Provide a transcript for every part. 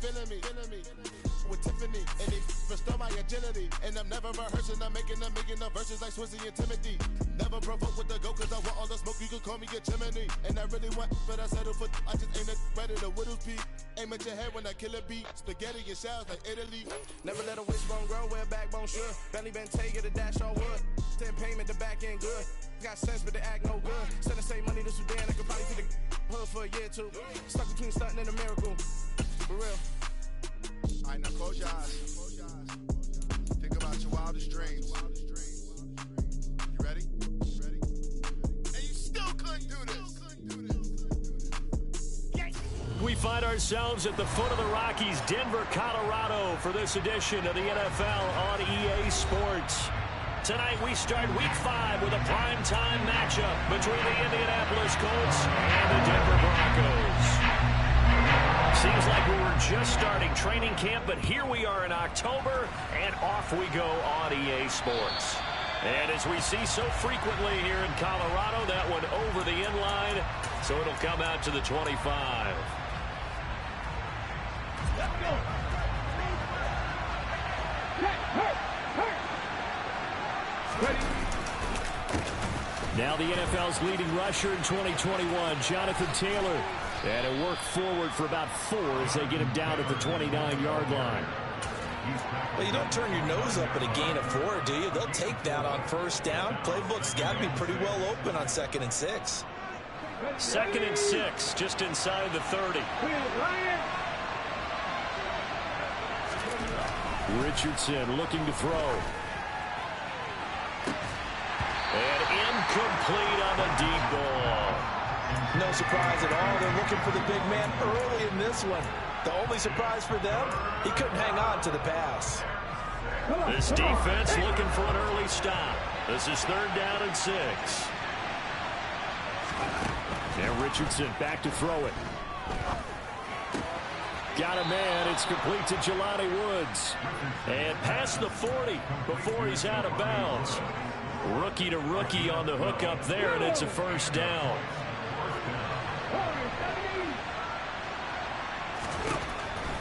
feeling me with Tiffany, and they restore my agility. And I'm never rehearsing, I'm making the verses like Swizzy and Timothy. Never provoke with the go, cause I want all the smoke, you can call me a chimney. And I really want, but I settle for, I just ain't ready to whittles peak. Aim at your head when I kill a beat. Spaghetti and shells like Italy. Never let a wishbone grow where a backbone should. Belly been take a dash all wood. 10 payment, the back end good. Got sense, but the act no good. Send the same money to Sudan, I could probably see the hood for a year or two. Stuck between stunting and a miracle. For real. All right, now close your eyes. Think about your wildest dreams. You ready? And you still couldn't do this. We find ourselves at the foot of the Rockies, Denver, Colorado, for this edition of the NFL on EA Sports. Tonight we start Week 5 with a primetime matchup between the Indianapolis Colts and the Denver Broncos. Seems like we were just starting training camp, but here we are in October, and off we go on EA Sports. And as we see so frequently here in Colorado, that one over the inline, so it'll come out to the 25. Let's go. Ready. Now the NFL's leading rusher in 2021, Jonathan Taylor. And it worked forward for about 4 as they get him down at the 29-yard line. Well, you don't turn your nose up at a gain of 4, do you? They'll take that on first down. Playbook's got to be pretty well open on 2nd and 6. 2nd and 6, just inside the 30. Richardson looking to throw. And incomplete on the deep ball. No surprise at all. They're looking for the big man early in this one. The only surprise for them, he couldn't hang on to the pass. This defense looking for an early stop. This is 3rd down and 6. And Richardson back to throw it. Got a man. It's complete to Jelani Woods. And past the 40 before he's out of bounds. Rookie to rookie on the hook up there, and it's a 1st down.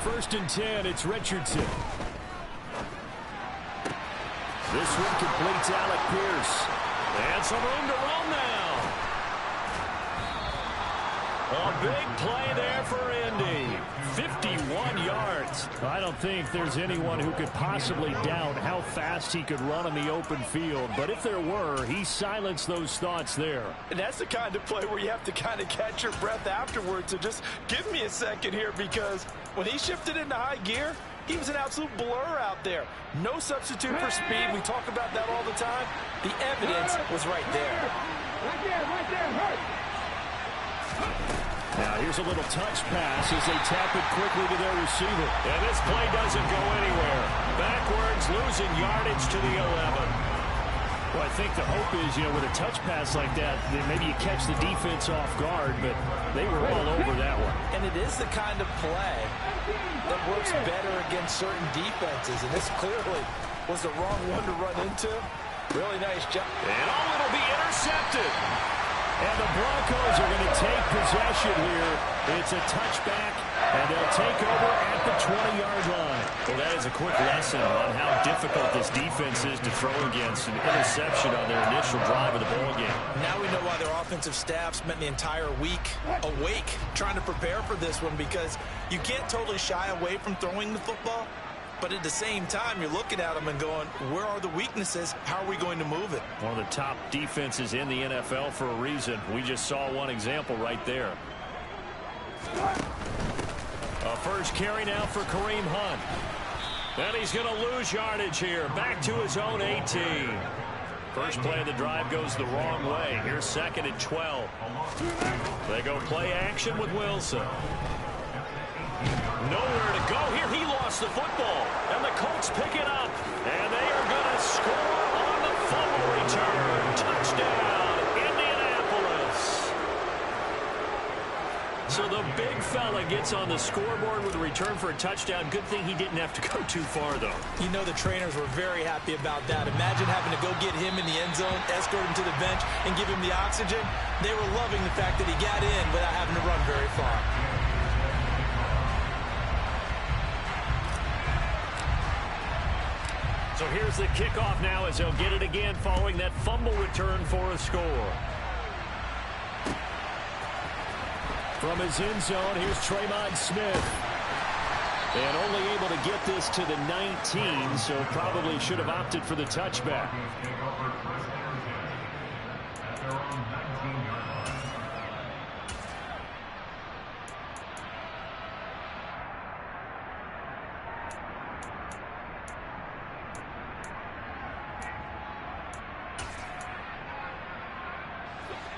1st and 10, it's Richardson. This one completes Alec Pierce. And some room to run now. A big play there for Indy. 51 yards. I don't think there's anyone who could possibly doubt how fast he could run on the open field. But if there were, he silenced those thoughts there. And that's the kind of play where you have to kind of catch your breath afterwards. So just give me a second here, because when he shifted into high gear, he was an absolute blur out there. No substitute for speed. We talk about that all the time. The evidence was right there. Right there, hurt. Now here's a little touch pass as they tap it quickly to their receiver. And this play doesn't go anywhere. Backwards, losing yardage to the 11. Well, I think the hope is, with a touch pass like that maybe you catch the defense off guard, but they were all over that one. And it is the kind of play that works better against certain defenses, and this clearly was the wrong one to run into. Really nice job. And it'll be intercepted. And the Broncos are going to take possession here. It's a touchback, and they'll take over at the 20-yard line. Well, that is a quick lesson on how difficult this defense is to throw against. An interception on their initial drive of the ballgame. Now we know why their offensive staff spent the entire week awake trying to prepare for this one, because you can't totally shy away from throwing the football. But at the same time, you're looking at them and going, where are the weaknesses? How are we going to move it? One of the top defenses in the NFL for a reason. We just saw one example right there. A first carry now for Kareem Hunt. And he's going to lose yardage here. Back to his own 18. First play of the drive goes the wrong way. Here's 2nd and 12. They go play action with Wilson. Nowhere to go here. He lost the football. And the Colts pick it up. And they are going to score on the fumble return. Touchdown, Indianapolis. So the big fella gets on the scoreboard with a return for a touchdown. Good thing he didn't have to go too far, though. You know the trainers were very happy about that. Imagine having to go get him in the end zone, escort him to the bench, and give him the oxygen. They were loving the fact that he got in without having to run very far. So here's the kickoff now as they'll get it again following that fumble return for a score. From his end zone, here's Tremont Smith. And only able to get this to the 19, so probably should have opted for the touchback.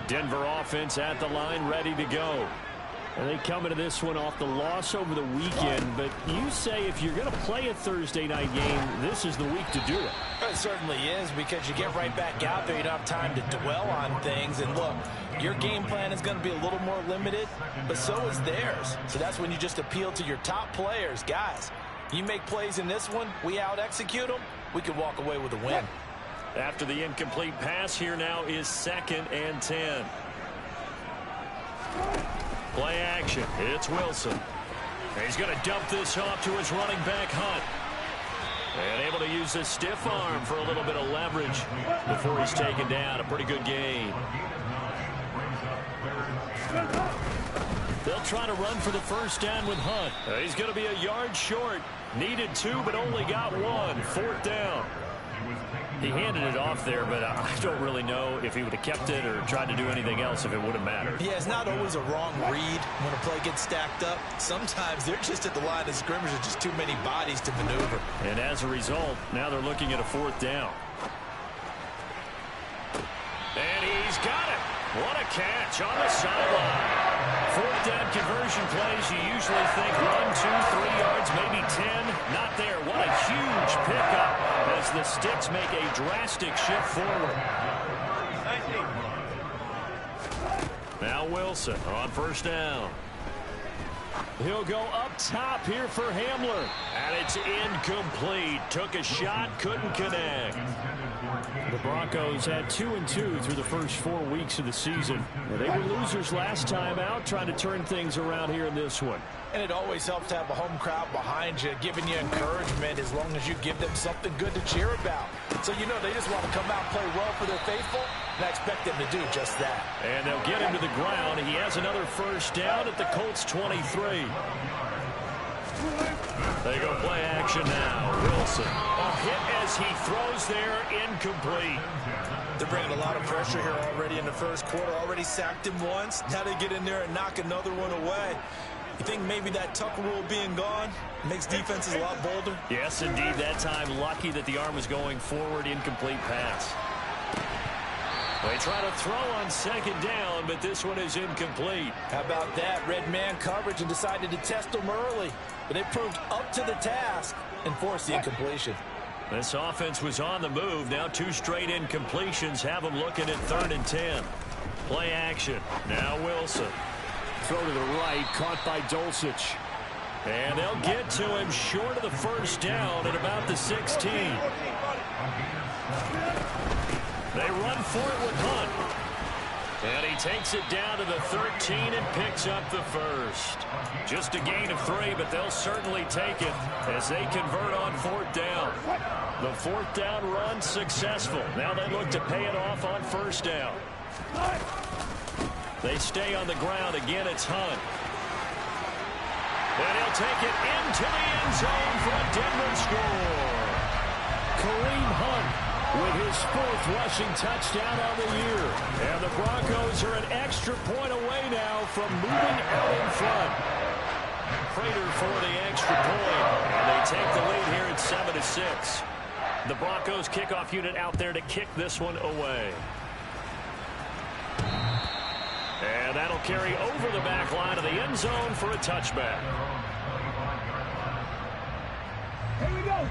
Denver offense at the line, ready to go. And they come into this one off the loss over the weekend, but you say if you're going to play a Thursday night game, this is the week to do it. It certainly is, because you get right back out there. You don't have time to dwell on things. And look, your game plan is going to be a little more limited, but so is theirs. So that's when you just appeal to your top players. Guys, you make plays in this one, we out-execute them, we could walk away with a win. After the incomplete pass, here now is 2nd and 10. Play action. It's Wilson. He's going to dump this off to his running back, Hunt. And able to use his stiff arm for a little bit of leverage before he's taken down. A pretty good gain. They'll try to run for the first down with Hunt. He's going to be a yard short. Needed 2, but only got 1. 4th down. He handed it off there, but I don't really know if he would have kept it or tried to do anything else if it would have mattered. Yeah, it's not always a wrong read when a play gets stacked up. Sometimes they're just at the line of scrimmage with just too many bodies to maneuver. And as a result, now they're looking at a 4th down. And he's got it. What a catch on the sideline. 4th down conversion plays, you usually think 1, 2, 3 yards, maybe 10. Not there. What a huge pickup as the Sticks make a drastic shift forward. Now Wilson on 1st down. He'll go up top here for Hamler. And it's incomplete. Took a shot, couldn't connect. The Broncos had 2-2 through the first 4 weeks of the season. They were losers last time out, trying to turn things around here in this one. And it always helps to have a home crowd behind you, giving you encouragement as long as you give them something good to cheer about. So you know they just want to come out and play well for their faithful, and I expect them to do just that. And they'll get him to the ground. He has another first down at the Colts 23. They go play action now. Wilson. A hit as he throws there, incomplete. They're bringing a lot of pressure here already in the first quarter. Already sacked him once. Now they get in there and knock another one away. You think maybe that Tucker rule being gone makes defenses a lot bolder? Yes, indeed. That time, lucky that the arm was going forward. Incomplete pass. They try to throw on 2nd down, but this one is incomplete. How about that? Red man coverage and decided to test them early. But they proved up to the task and forced the incompletion. This offense was on the move. Now 2 straight incompletions have them looking at 3rd and 10. Play action. Now Wilson. Throw to the right, caught by Dulcich. And they'll get to him short of the first down at about the 16. They run for it with Hunt. And he takes it down to the 13 and picks up the first. Just a gain of 3, but they'll certainly take it as they convert on 4th down. The 4th down run successful. Now they look to pay it off on 1st down. They stay on the ground. Again, it's Hunt. And he'll take it into the end zone for a Denver score. Kareem Hunt with his 4th rushing touchdown on the year. And the Broncos are an extra point away now from moving out in front. Prater for the extra point. And they take the lead here at 7-6. The Broncos kickoff unit out there to kick this one away. And that'll carry over the back line of the end zone for a touchback.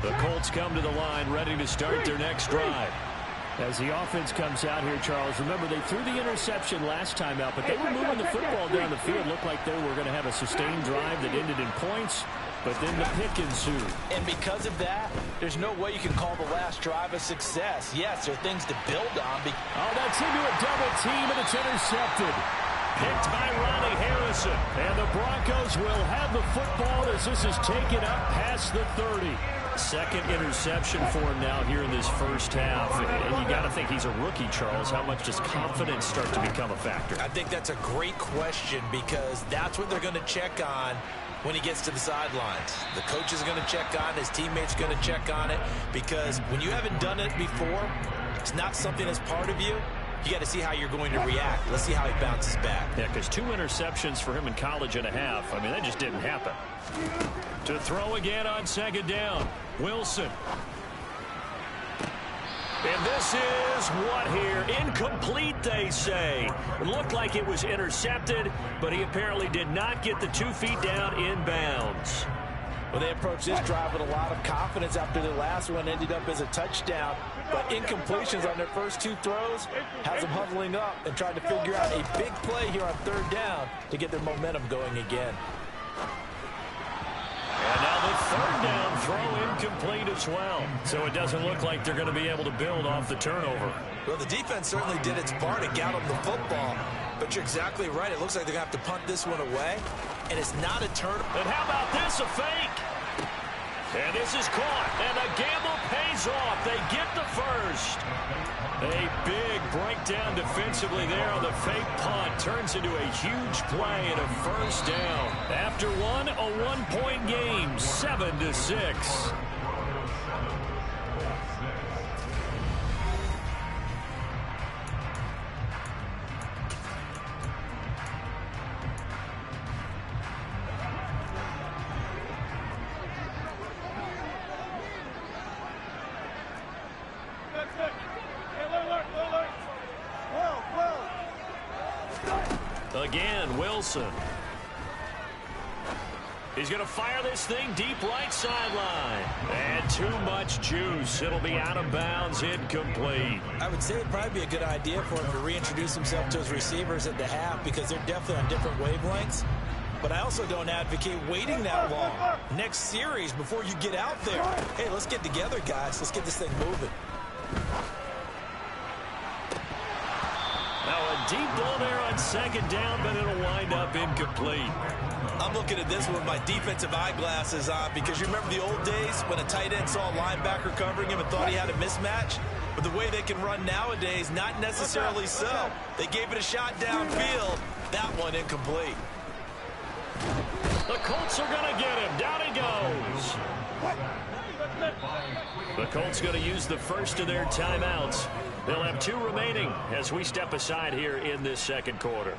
The Colts come to the line ready to start their next drive. As the offense comes out here, Charles, remember they threw the interception last time out, but they were moving the football down the field. Looked like they were going to have a sustained drive that ended in points, but then the pick ensued. And because of that, there's no way you can call the last drive a success. Yes, there are things to build on. Oh, that's into a double team, and it's intercepted. Picked by Ronnie Harrison. And the Broncos will have the football as this is taken up past the 30. Second interception for him now here in this first half. And you got to think he's a rookie, Charles. How much does confidence start to become a factor? I think that's a great question because that's what they're going to check on when he gets to the sidelines. The coach is going to check on it. His teammates are going to check on it because when you haven't done it before, it's not something that's part of you. You got to see how you're going to react. Let's see how he bounces back. Yeah, because 2 interceptions for him in college and a half. I mean, that just didn't happen. To throw again on second down. Wilson. And this is what here? Incomplete, they say. It looked like it was intercepted, but he apparently did not get the 2 feet down in bounds. Well, they approached this drive with a lot of confidence after the last one ended up as a touchdown. But incompletions on their first 2 throws has them huddling up and trying to figure out a big play here on third down to get their momentum going again. And now the third down throw incomplete as well. So it doesn't look like they're going to be able to build off the turnover. Well, the defense certainly did its part to get them the football. But you're exactly right. It looks like they're going to have to punt this one away. And it's not a turn. And how about this, a fake? And this is caught. And the gamble pays off. They get the first. A big breakdown defensively there on the fake punt. Turns into a huge play and a first down. After one, a 1-point game, 7-6. Again, Wilson. He's going to fire this thing deep right sideline. And too much juice. It'll be out of bounds, incomplete. I would say it'd probably be a good idea for him to reintroduce himself to his receivers at the half because they're definitely on different wavelengths. But I also don't advocate waiting that long. Next series, before you get out there, hey, let's get together, guys. Let's get this thing moving. Now a deep ball there on second down, but it'll wind up incomplete. I'm looking at this with my defensive eyeglasses on because you remember the old days when a tight end saw a linebacker covering him and thought he had a mismatch? But the way they can run nowadays, not necessarily so. They gave it a shot downfield. That one incomplete. The Colts are going to get him. Down he goes. The Colts going to use the first of their timeouts. They'll have 2 remaining as we step aside here in this second quarter.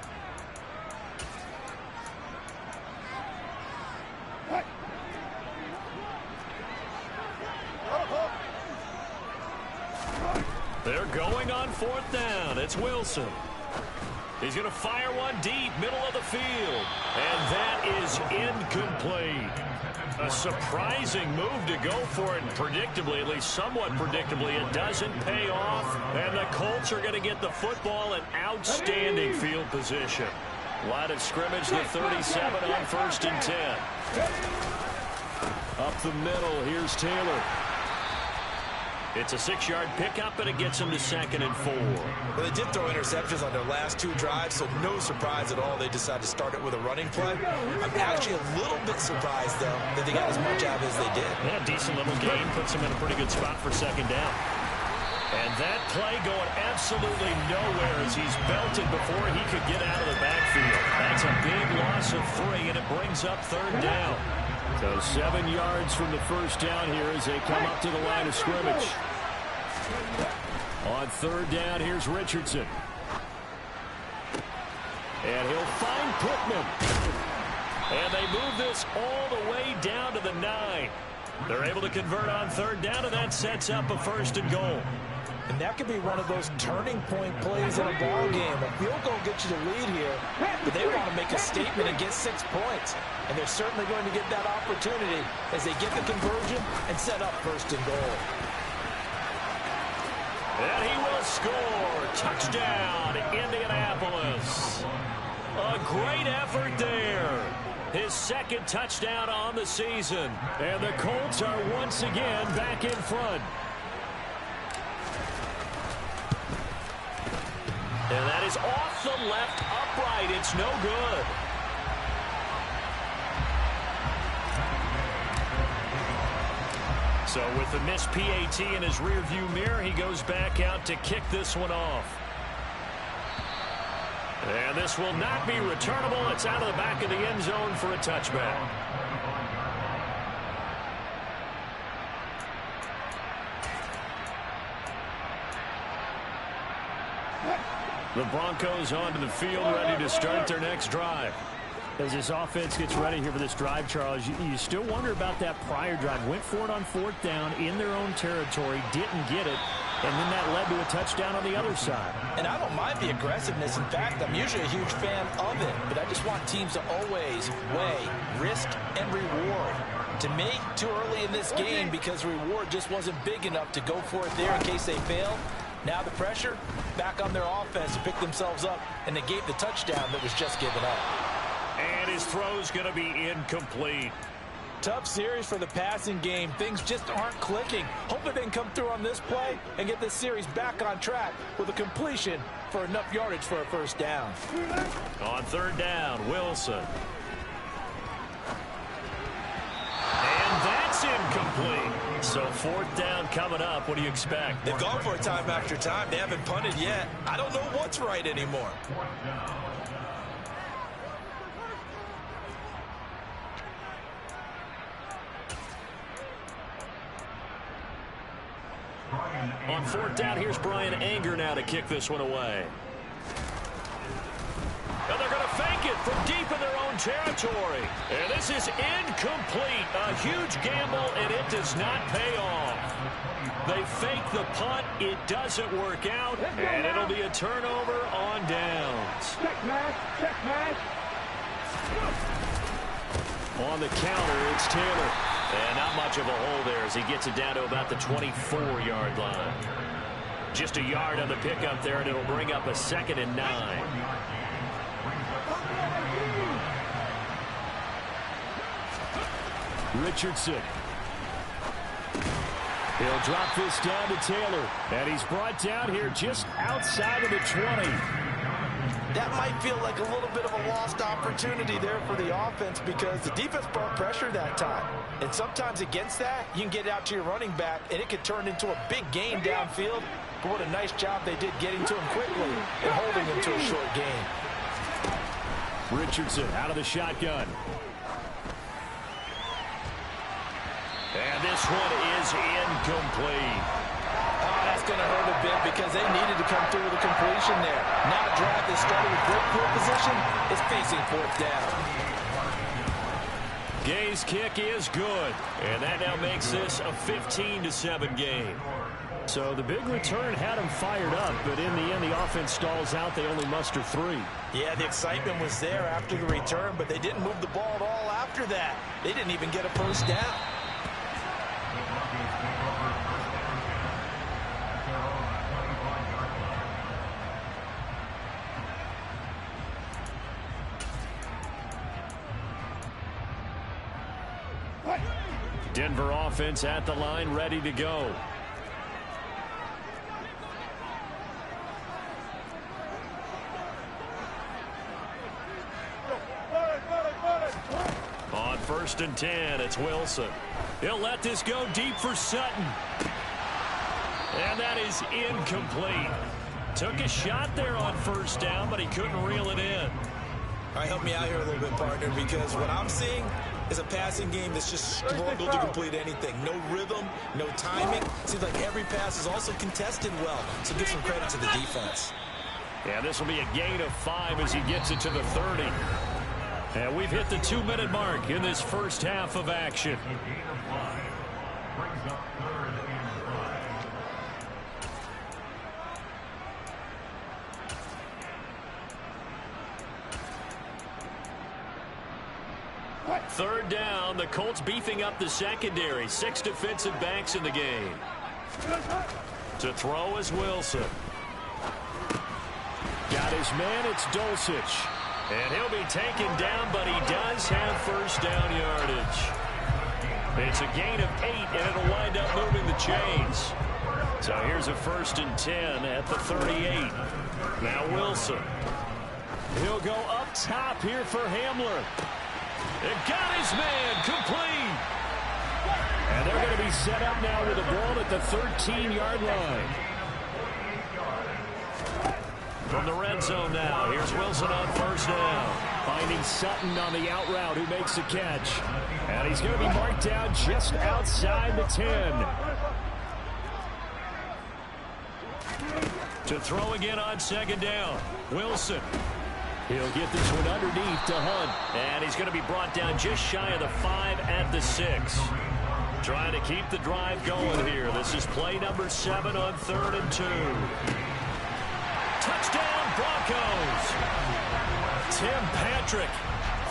They're going on 4th down. It's Wilson. He's going to fire one deep, middle of the field. And that is incomplete. A surprising move to go for it, and predictably, at least somewhat predictably, it doesn't pay off. And the Colts are going to get the football in outstanding field position. Line of scrimmage, the 37 on 1st and 10. Up the middle, here's Taylor. It's a 6-yard pickup, and it gets them to 2nd and 4. Well, they did throw interceptions on their last 2 drives, so no surprise at all they decided to start it with a running play. I'm actually a little bit surprised, though, that they got as much out as they did. Yeah, decent little game. Puts them in a pretty good spot for 2nd down. And that play going absolutely nowhere as he's belted before he could get out of the backfield. That's a big loss of 3, and it brings up 3rd down. So 7 yards from the first down here as they come up to the line of scrimmage. On 3rd down, here's Richardson. And he'll find Pittman. And they move this all the way down to the 9. They're able to convert on 3rd down, and that sets up a 1st and goal. And that could be one of those turning point plays in a ball game. A field goal gets you the lead here, but they want to make a statement and get 6 points. And they're certainly going to get that opportunity as they get the conversion and set up 1st and goal. And he will score. Touchdown, Indianapolis. A great effort there. His 2nd touchdown on the season. And the Colts are once again back in front. And that is off the left upright. It's no good. So with the missed PAT in his rearview mirror, he goes back out to kick this one off. And this will not be returnable. It's out of the back of the end zone for a touchback. The Broncos onto the field, ready to start their next drive. As this offense gets ready here for this drive, Charles, you still wonder about that prior drive. Went for it on 4th down in their own territory, didn't get it, and then that led to a touchdown on the other side. And I don't mind the aggressiveness. In fact, I'm usually a huge fan of it, but I just want teams to always weigh risk and reward. To me, too early in this game because reward just wasn't big enough to go for it there in case they fail. Now the pressure back on their offense to pick themselves up, and they gave the touchdown that was just given up. And his throw's going to be incomplete. Tough series for the passing game. Things just aren't clicking. Hopefully they can come through on this play and get this series back on track with a completion for enough yardage for a first down. On 3rd down, Wilson. And that's incomplete. So 4th down coming up. What do you expect? They've gone for it time after time. They haven't punted yet. I don't know what's right anymore. On 4th down, here's Brian Anger now to kick this one away. And they're going to fake it from deep in their own territory. And this is incomplete. A huge gamble, and it does not pay off. They fake the punt. It doesn't work out, and it'll be a turnover on downs. Check, On the counter, it's Taylor. And not much of a hole there as he gets it down to about the 24-yard line. Just a yard on the pickup there, and it'll bring up a 2nd and 9. Richardson. He'll drop this down to Taylor. And he's brought down here just outside of the 20. That might feel like a little bit of a lost opportunity there for the offense because the defense brought pressure that time. And sometimes against that, you can get out to your running back, and it could turn into a big gain downfield. But what a nice job they did getting to him quickly and holding him to a short gain. Richardson out of the shotgun. And this one is incomplete. Oh, that's going to hurt a bit because they needed to come through with a completion there. Now a drive that started with great field position is facing 4th down. Gay's kick is good. And that now makes this a 15-7 game. So the big return had them fired up, but in the end, the offense stalls out. They only muster 3. Yeah, the excitement was there after the return, but they didn't move the ball at all after that. They didn't even get a first down. Denver offense at the line, ready to go. On 1st and 10, it's Wilson. He'll let this go deep for Sutton. And that is incomplete. Took a shot there on 1st down, but he couldn't reel it in. All right, help me out here a little bit, partner, because what I'm seeing is a passing game that's just struggled to complete anything. No rhythm, no timing. Seems like every pass is also contested well, so give some credit to the defense. Yeah, this will be a gain of 5 as he gets it to the 30. And we've hit the 2-minute mark in this first half of action. Third down, the Colts beefing up the secondary. 6 defensive backs in the game. To throw is Wilson. Got his man, it's Dulcich. And he'll be taken down, but he does have first down yardage. It's a gain of 8, and it'll wind up moving the chains. So here's a 1st and 10 at the 38. Now Wilson. He'll go up top here for Hamler. It got his man complete. And they're going to be He's set up now with the ball at the 13-yard line. From the red zone now, here's Wilson on first down. Finding Sutton on the out route, who makes the catch. And he's going to be marked down just outside the 10. To throw again on second down, Wilson. He'll get this one underneath to Hunt. And he's going to be brought down just shy of the 5 at the 6. Trying to keep the drive going here. This is play number 7 on 3rd and 2. Touchdown, Broncos. Tim Patrick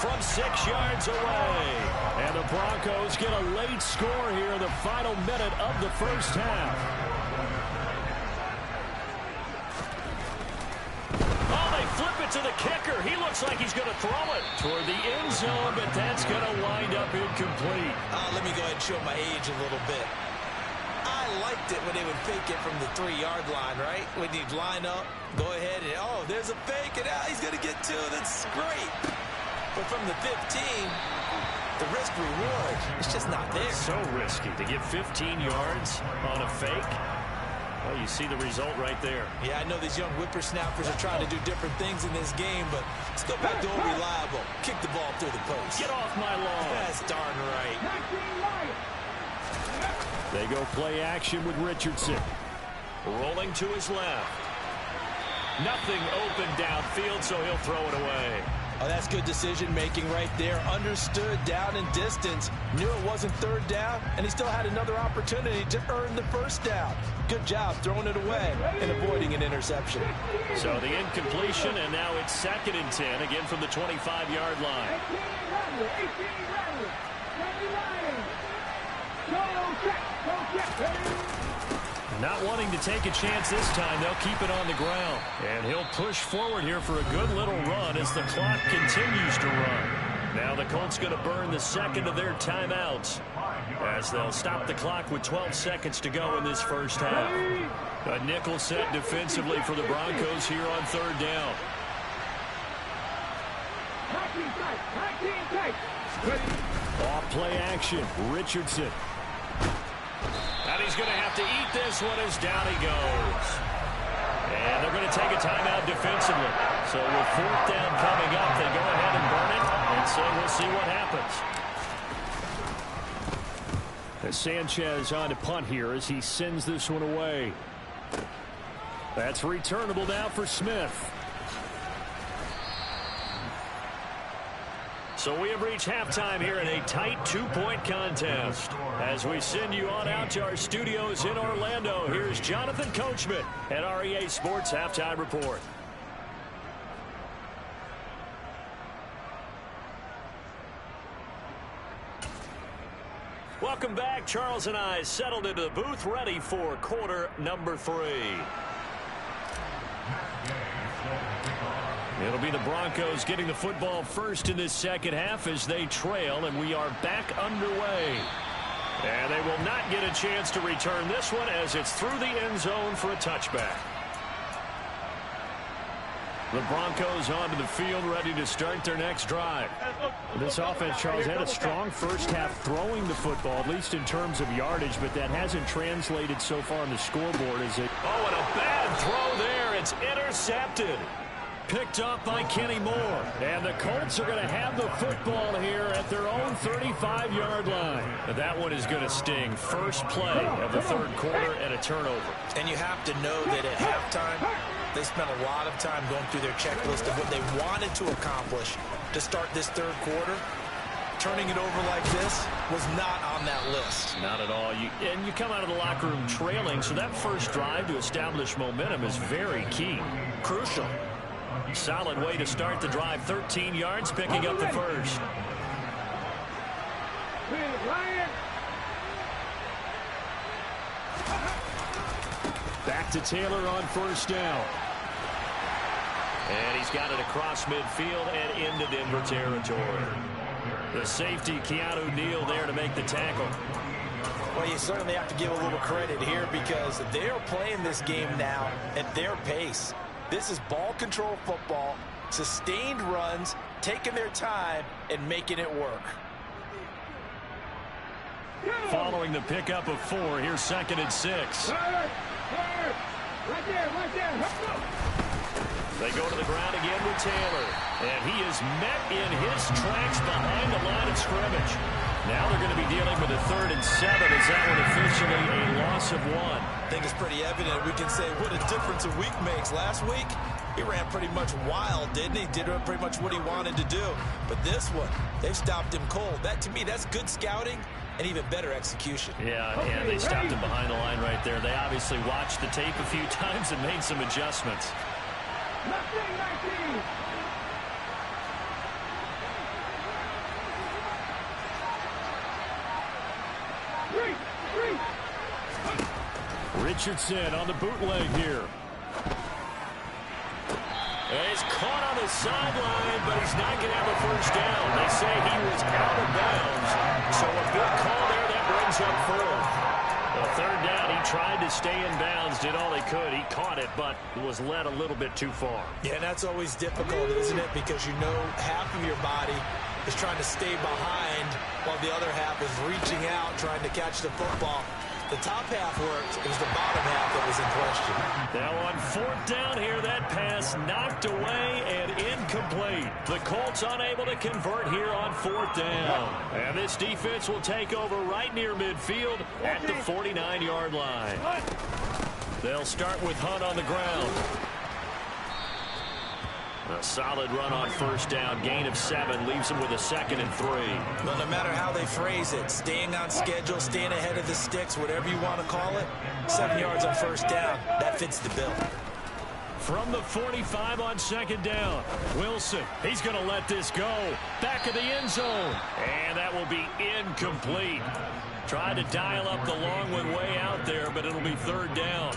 from 6 yards away. And the Broncos get a late score here in the final minute of the first half. Oh, they flip it to the kicker. He looks like he's going to throw it toward the end zone, but that's going to wind up incomplete. Let me go ahead and show my age a little bit. I liked it when they would fake it from the 3-yard line, right? When you'd line up, go ahead and, oh, there's a fake, and now he's going to get 2. That's great. But from the 15, the risk-reward, it's just not there. So risky to get 15 yards on a fake. Well, you see the result right there. Yeah, I know these young whippersnappers are trying to do different things in this game, but let's go back to old reliable. Kick the ball through the post. Get off my lawn. That's darn right. They go play action with Richardson. Rolling to his left. Nothing open downfield, so he'll throw it away. Oh, that's good decision-making right there. Understood down and distance. Knew it wasn't 3rd down, and he still had another opportunity to earn the 1st down. Good job throwing it away and avoiding an interception. So the incompletion, and now it's 2nd and 10, again from the 25-yard line. Not wanting to take a chance this time, they'll keep it on the ground. And he'll push forward here for a good little run as the clock continues to run. Now the Colts going to burn the 2nd of their timeouts as they'll stop the clock with 12 seconds to go in this first half. A nickel set defensively for the Broncos here on 3rd down. Off play action, Richardson. And he's going to have to eat this one as down he goes. And they're going to take a timeout defensively. So with 4th down coming up, they go ahead and burn it and say we'll see what happens. As Sanchez on to punt here as he sends this one away. That's returnable now for Smith. So we have reached halftime here in a tight 2-point contest. As we send you on out to our studios in Orlando, here's Jonathan Coachman at REA Sports Halftime Report. Welcome back. Charles and I settled into the booth ready for quarter number 3. It'll be the Broncos getting the football first in this second half as they trail, and we are back underway. And they will not get a chance to return this one as it's through the end zone for a touchback. The Broncos onto the field ready to start their next drive. This offense, Charles, had a strong first half throwing the football, at least in terms of yardage, but that hasn't translated so far on the scoreboard as it... Oh, and a bad throw there. It's intercepted. Picked up by Kenny Moore. And the Colts are going to have the football here at their own 35-yard line. That one is going to sting. First play of the 3rd quarter and a turnover. And you have to know that at halftime, they spent a lot of time going through their checklist of what they wanted to accomplish to start this 3rd quarter. Turning it over like this was not on that list. Not at all. And you come out of the locker room trailing, so that first drive to establish momentum is very key. Crucial. Solid way to start the drive. 13 yards, picking up the first. Back to Taylor on first down. And he's got it across midfield and into Denver territory. The safety, Keanu Neal, there to make the tackle. Well, you certainly have to give a little credit here because they're playing this game now at their pace. This is ball control football, sustained runs, taking their time and making it work. Following the pickup of 4, here's 2nd and 6. Right there, right there. They go to the ground again with Taylor. And he is met in his tracks behind the line of scrimmage. Now they're going to be dealing with a 3rd and 7. Is that one officially a loss of 1? I think it's pretty evident. We can say what a difference a week makes. Last week, he ran pretty much wild, didn't he? Did pretty much what he wanted to do. But this one, they've stopped him cold. That, to me, that's good scouting and even better execution. Yeah, and they stopped him behind the line right there. They obviously watched the tape a few times and made some adjustments. Richardson on the bootleg here. He's caught on the sideline, but he's not going to have a first down. They say he was out of bounds. So a big call there that brings up 4th. The 3rd down, he tried to stay in bounds, did all he could. He caught it, but was led a little bit too far. Yeah, that's always difficult, isn't it? Because you know half of your body is trying to stay behind while the other half is reaching out, trying to catch the football. The top half worked. It was the bottom half that was in question. Now on 4th down here, that pass knocked away and incomplete. The Colts unable to convert here on 4th down. And this defense will take over right near midfield at the 49-yard line. They'll start with Hunt on the ground. A solid run on 1st down. Gain of 7 leaves him with a 2nd and 3. Well, no matter how they phrase it, staying on schedule, staying ahead of the sticks, whatever you want to call it, 7 yards on 1st down, that fits the bill. From the 45 on 2nd down, Wilson, he's going to let this go. Back of the end zone. And that will be incomplete. Tried to dial up the long one way out there, but it'll be 3rd down.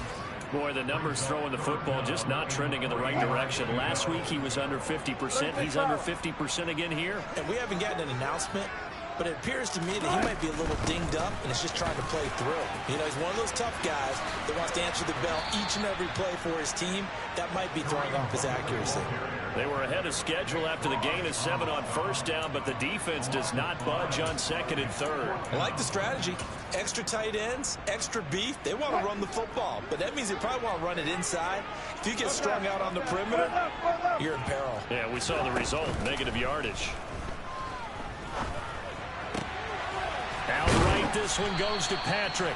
Boy, the numbers throwing the football just not trending in the right direction. Last week he was under 50%. He's under 50% again here. And we haven't gotten an announcement, but it appears to me that he might be a little dinged up and is just trying to play through. You know, he's one of those tough guys that wants to answer the bell each and every play for his team. That might be throwing off his accuracy. They were ahead of schedule after the gain of 7 on 1st down, but the defense does not budge on 2nd and 3rd. I like the strategy. Extra tight ends, extra beef. They want to run the football, but that means they probably want to run it inside. If you get strung out on the perimeter, you're in peril. Yeah, we saw the result, negative yardage. Outright, this one goes to Patrick.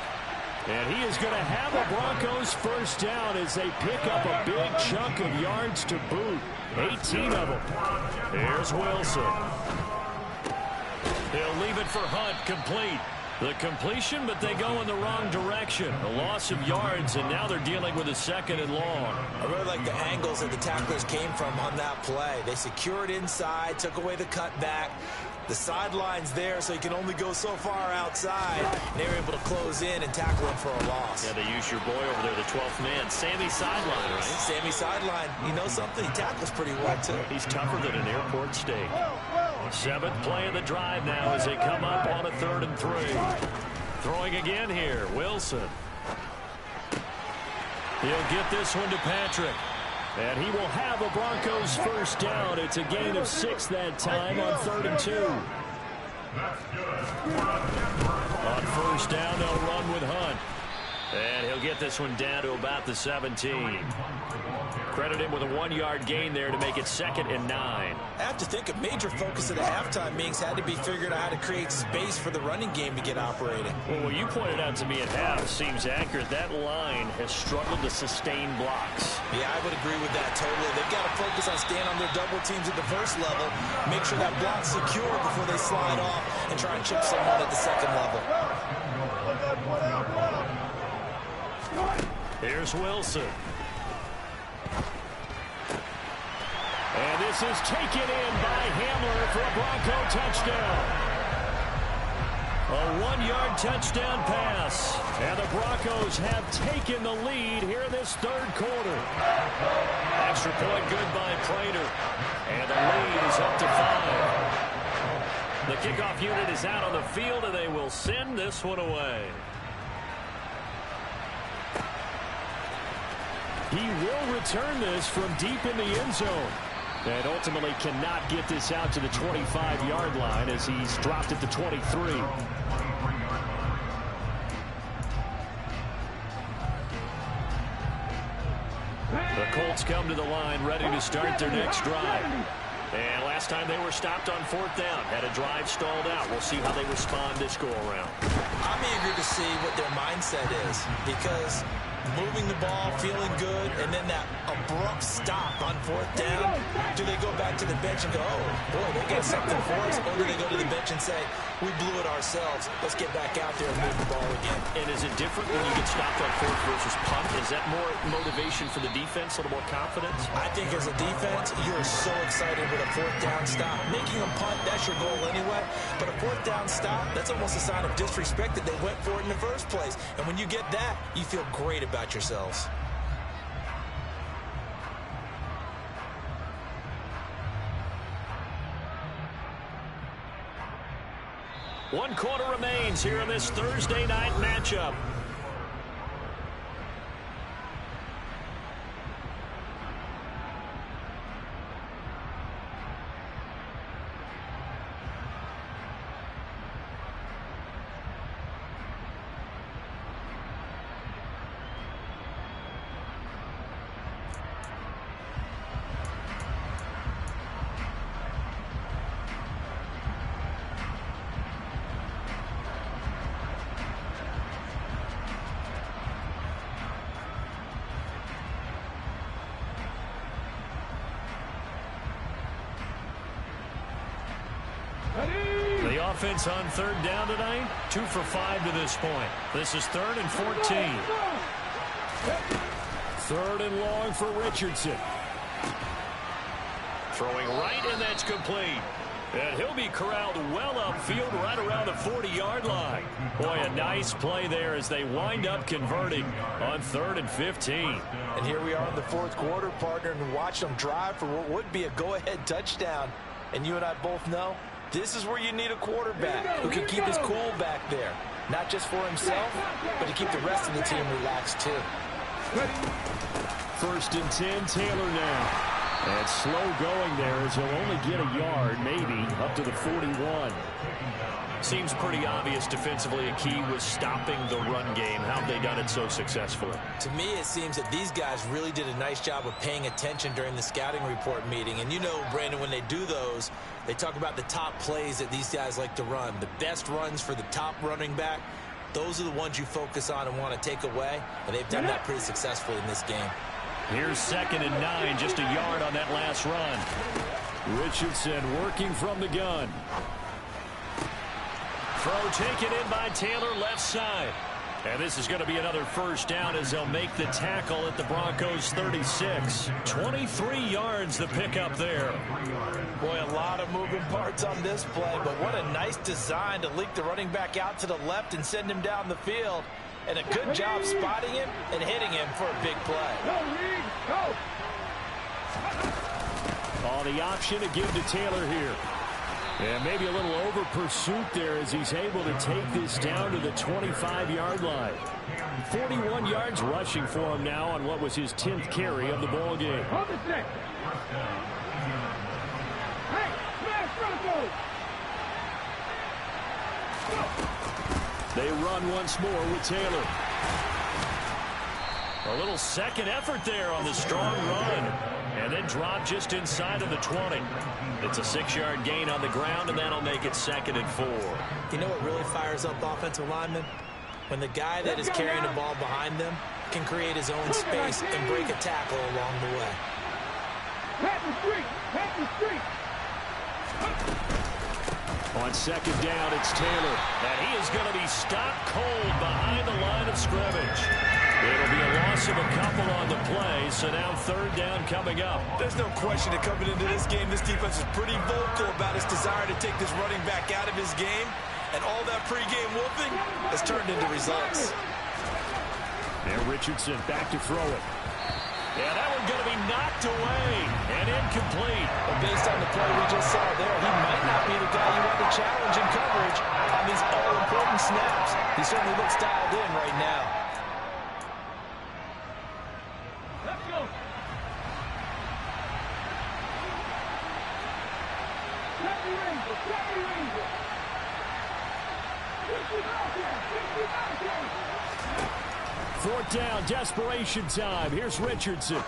And he is going to have a Broncos 1st down as they pick up a big chunk of yards to boot. 18 of them. Here's Wilson. He'll leave it for Hunt, complete. The completion, but they go in the wrong direction. A loss of yards, and now they're dealing with a 2nd and long. I really like the angles that the tacklers came from on that play. They secured inside, took away the cutback. The sideline's there, so he can only go so far outside. And they were able to close in and tackle him for a loss. Yeah, they used your boy over there, the 12th man. Sammy Sideline, right? Sammy Sideline. You know something? He tackles pretty well, too. He's tougher than an airport steak. 7th play of the drive now as they come up on a 3rd and 3. Throwing again here, Wilson. He'll get this one to Patrick. And he will have a Broncos 1st down. It's a gain of 6 that time on 3rd and 2. On 1st down, they'll run with Hunt. And he'll get this one down to about the 17. Credit him with a 1-yard gain there to make it 2nd and 9. I have to think a major focus of the halftime meetings had to be figuring out how to create space for the running game to get operating. Well, what you pointed out to me at half seems accurate. That line has struggled to sustain blocks. Yeah, I would agree with that totally. They've got to focus on staying on their double teams at the first level, make sure that block's secure before they slide off and try and chip someone at the 2nd level. Here's Wilson. And this is taken in by Hamler for a Bronco touchdown. A 1-yard touchdown pass. And the Broncos have taken the lead here in this 3rd quarter. Extra point good by Prater. And the lead is up to 5. The kickoff unit is out on the field, and they will send this one away. He will return this from deep in the end zone. And ultimately cannot get this out to the 25-yard line as he's dropped at the 23. Patriots come to the line ready to start their next drive. And last time they were stopped on 4th down, had a drive stalled out. We'll see how they respond this go-around. I'm eager to see what their mindset is, because moving the ball, feeling good, and then that abrupt stop on 4th down, do they go back to the bench and go, oh, boy, they got something for us, or do they go to the bench and say, we blew it ourselves, let's get back out there and move the ball again? And is it different when you get stopped on 4th versus punt? Is that more motivation for the defense, a little more confidence? I think as a defense, you're so excited with a 4th down stop. Making a punt, that's your goal anyway, but a 4th down stop, that's almost a sign of disrespect that they went for it in the first place. And when you get that, you feel great about yourselves. One quarter remains here in this Thursday night matchup. The offense on 3rd down tonight, 2 for 5 to this point. This is 3rd and 14. 3rd and long for Richardson. Throwing right, and that's complete. And he'll be corralled well upfield right around the 40-yard line. Boy, a nice play there as they wind up converting on 3rd and 15. And here we are in the 4th quarter, partner, and watch them drive for what would be a go-ahead touchdown. And you and I both know this is where you need a quarterback who can keep his cool back there. Not just for himself, but to keep the rest of the team relaxed too. 1st and 10, Taylor now. And slow going there as he'll only get a yard, maybe, up to the 41. Seems pretty obvious defensively a key was stopping the run game. How have they done it so successfully? To me, it seems that these guys really did a nice job of paying attention during the scouting report meeting. And you know, Brandon, when they do those, they talk about the top plays that these guys like to run. The best runs for the top running back, those are the ones you focus on and want to take away. And they've done that pretty successfully in this game. Here's 2nd and 9, just a yard on that last run. Richardson working from the gun. Throw taken in by Taylor, left side. And this is going to be another 1st down as they'll make the tackle at the Broncos' 36. 23 yards the pickup there. Boy, a lot of moving parts on this play, but what a nice design to leak the running back out to the left and send him down the field. And a good job spotting him and hitting him for a big play. Oh, the option to give to Taylor here. And maybe a little over pursuit there as he's able to take this down to the 25-yard line. 41 yards rushing for him now on what was his 10th carry of the ball game. They run once more with Taylor. A little second effort there on the strong run. And then drop just inside of the 20. It's a 6-yard gain on the ground, and that'll make it 2nd and 4. You know what really fires up offensive linemen? When the guy that is carrying the ball behind them can create his own space and break a tackle along the way. On 2nd down, it's Taylor. And he is going to be stopped cold behind the line of scrimmage. It'll be a loss of a couple on the play, so now 3rd down coming up. There's no question that coming into this game, this defense is pretty vocal about its desire to take this running back out of his game, and all that pregame whooping has turned into results. And Richardson back to throw it. Yeah, that one's going to be knocked away and incomplete. But based on the play we just saw there, he might not be the guy you want to challenge in coverage on these all-important snaps. He certainly looks dialed in right now. Let's go. Fourth down, desperation time. Here's Richardson.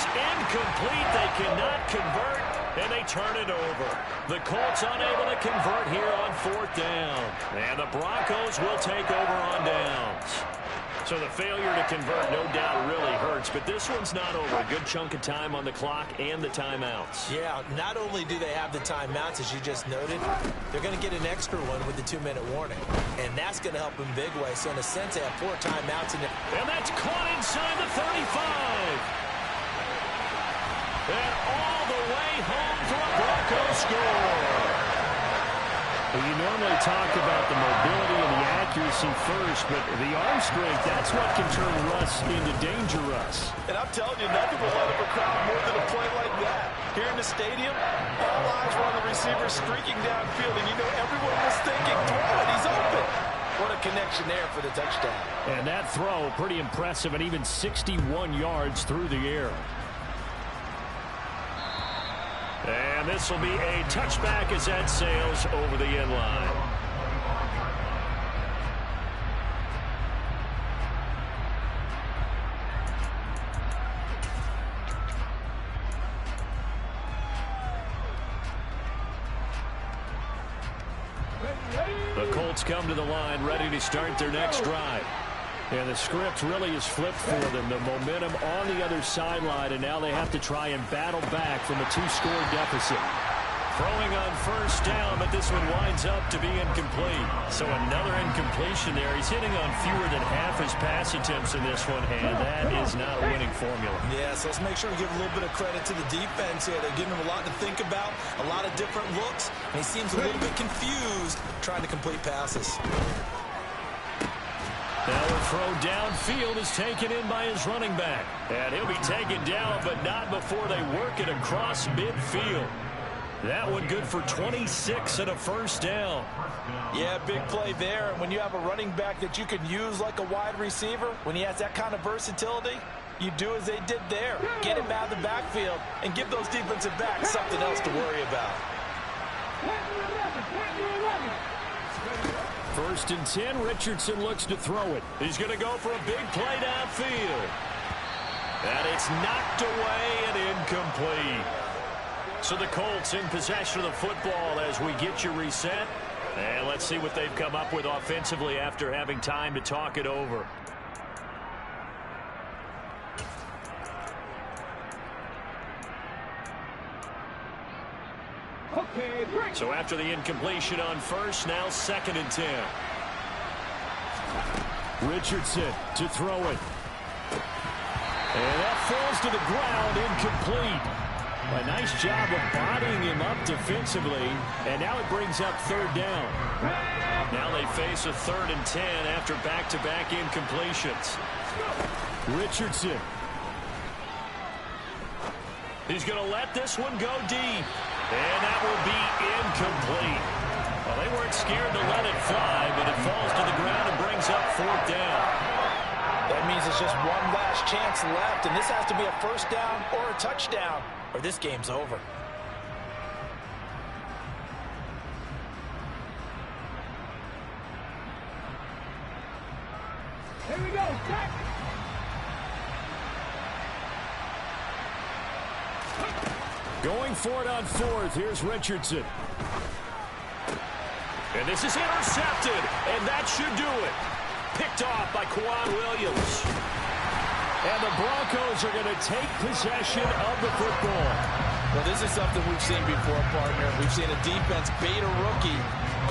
is incomplete. They cannot convert, and they turn it over. The Colts unable to convert here on 4th down. And the Broncos will take over on downs. So the failure to convert, no doubt, really hurts. But this one's not over. A good chunk of time on the clock and the timeouts. Yeah, not only do they have the timeouts, as you just noted, they're going to get an extra one with the 2-minute warning. And that's going to help in big way. So in a sense, they have 4 timeouts. And that's caught inside the 35. And all the way home for a Broncos score. Well, you normally talk about the mobility and the accuracy first, but the arm strength, that's what can turn Russ into danger Russ. And I'm telling you, nothing will light up a crowd more than a play like that. Here in the stadium, all eyes were on the receiver streaking downfield, and you know everyone was thinking, throw it, he's open. What a connection there for the touchdown. And that throw, pretty impressive, and even 61 yards through the air. And this will be a touchback as that sails over the end line. The Colts come to the line ready to start their next drive. And the script really is flipped for them. The momentum on the other sideline, and now they have to try and battle back from a 2-score deficit. Throwing on 1st down, but this one winds up to be incomplete. So another incompletion there. He's hitting on fewer than half his pass attempts in this one, and that is not a winning formula. Yeah, so let's make sure we give a little bit of credit to the defense here. They're giving him a lot to think about, a lot of different looks, and he seems a little bit confused trying to complete passes. Now a throw downfield is taken in by his running back. And he'll be taken down, but not before they work it across midfield. That one good for 26 and a 1st down. Yeah, big play there. And when you have a running back that you can use like a wide receiver, when he has that kind of versatility, you do as they did there. Get him out of the backfield and give those defensive backs something else to worry about. 1st and 10, Richardson looks to throw it. He's going to go for a big play downfield. And it's knocked away and incomplete. So the Colts in possession of the football as we get you reset. And let's see what they've come up with offensively after having time to talk it over. So after the incompletion on 1st, now 2nd and 10. Richardson to throw it. And that falls to the ground, incomplete. A nice job of bodying him up defensively, and now it brings up 3rd down. Now they face a 3rd and 10 after back-to-back incompletions. Richardson. He's going to let this one go deep. And that will be incomplete. Well, they weren't scared to let it fly, but it falls to the ground and brings up 4th down. That means it's just one last chance left, and this has to be a 1st down or a touchdown, or this game's over. Here we go, Jack. Going for it on 4th. Here's Richardson. And this is intercepted, and that should do it. Picked off by Quan Williams. And the Broncos are going to take possession of the football. Well, this is something we've seen before, partner. We've seen a defense bait a rookie,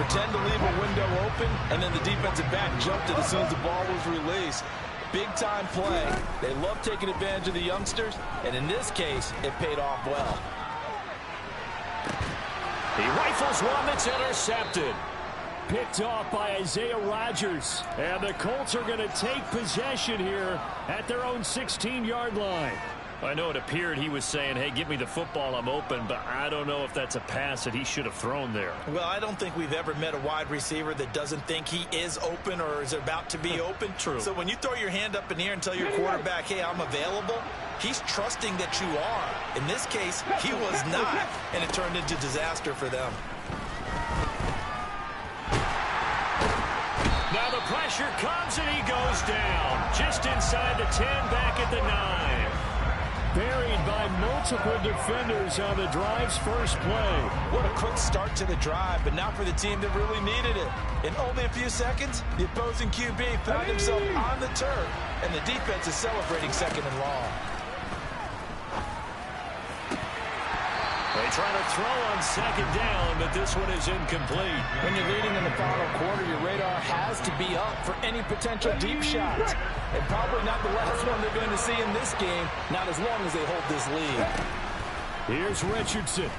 pretend to leave a window open, and then the defensive back jumped it as soon as the ball was released. Big-time play. They love taking advantage of the youngsters, and in this case, it paid off well. He rifles one that's intercepted. Picked off by Isaiah Rodgers. And the Colts are going to take possession here at their own 16-yard line. I know it appeared he was saying, hey, give me the football, I'm open, but I don't know if that's a pass that he should have thrown there. Well, I don't think we've ever met a wide receiver that doesn't think he is open or is about to be open. True. So when you throw your hand up in the air and tell your quarterback, hey, I'm available, he's trusting that you are. In this case, he was not, and it turned into disaster for them. Now the pressure comes and he goes down. Just inside the 10, back at the 9. Buried by multiple defenders on the drive's first play. What a quick start to the drive, but not for the team that really needed it. In only a few seconds, the opposing QB found himself on the turf, and the defense is celebrating second and long. They try to throw on second down, but this one is incomplete. When you're leading in the final quarter, your radar has to be up for any potential deep shots. And probably not the last one they're going to see in this game, not as long as they hold this lead. Here's Richardson.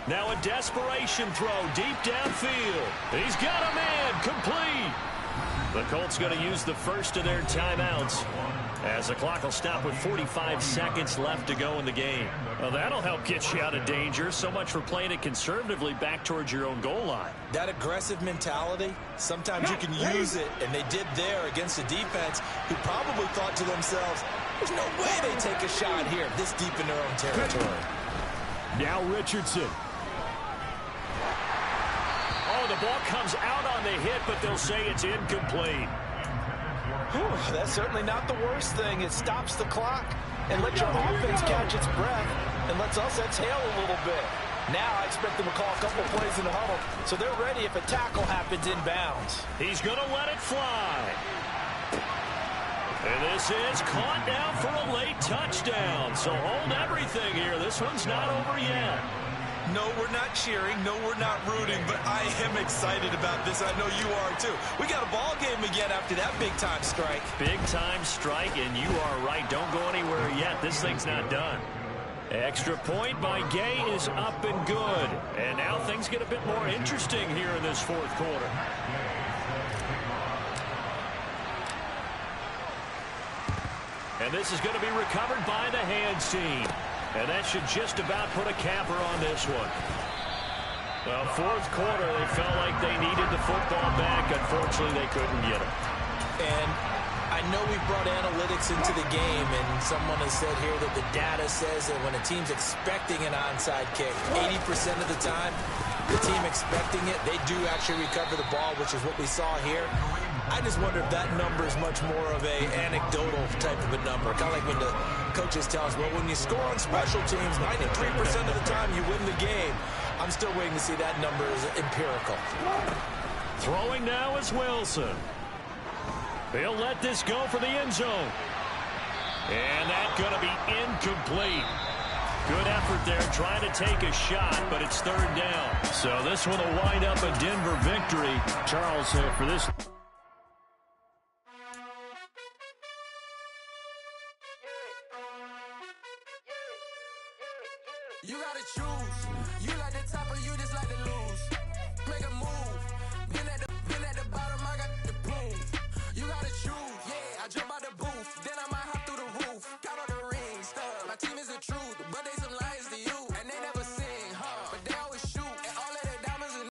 Now a desperation throw deep downfield. He's got a man, complete. The Colts going to use the first of their timeouts, as the clock will stop with 45 seconds left to go in the game. Well, that'll help get you out of danger. So much for playing it conservatively back towards your own goal line. That aggressive mentality, sometimes you can use it, and they did there against a defense who probably thought to themselves, there's no way they take a shot here this deep in their own territory. Now Richardson. Oh, the ball comes out on the hit, but they'll say it's incomplete. Whew, that's certainly not the worst thing. It stops the clock and lets your offense catch its breath and lets us exhale a little bit. Now I expect them to call a couple of plays in the huddle, so they're ready if a tackle happens inbounds. He's going to let it fly. And this is caught now for a late touchdown. So hold everything here. This one's not over yet. No, we're not cheering. No, we're not rooting, but I am excited about this. I know you are too. We got a ball game again after that big-time strike. Big-time strike, and you are right. Don't go anywhere yet. This thing's not done. Extra point by Gay is up and good. And now things get a bit more interesting here in this fourth quarter. And this is going to be recovered by the hands team. And that should just about put a capper on this one. Well, fourth quarter, they felt like they needed the football back. Unfortunately, they couldn't get it. And I know we brought analytics into the game, and someone has said here that the data says that when a team's expecting an onside kick, 80% of the time, the team expecting it, they do actually recover the ball, which is what we saw here. I just wonder if that number is much more of a anecdotal type of a number. Kind of like when the coaches tell us, well, when you score on special teams, 93% of the time you win the game. I'm still waiting to see that number as empirical. Throwing now is Wilson. They'll let this go for the end zone. And that's going to be incomplete. Good effort there trying to take a shot, but it's third down. So this one will wind up a Denver victory. Charles, for this... You gotta choose. You like the top or you just like the loose.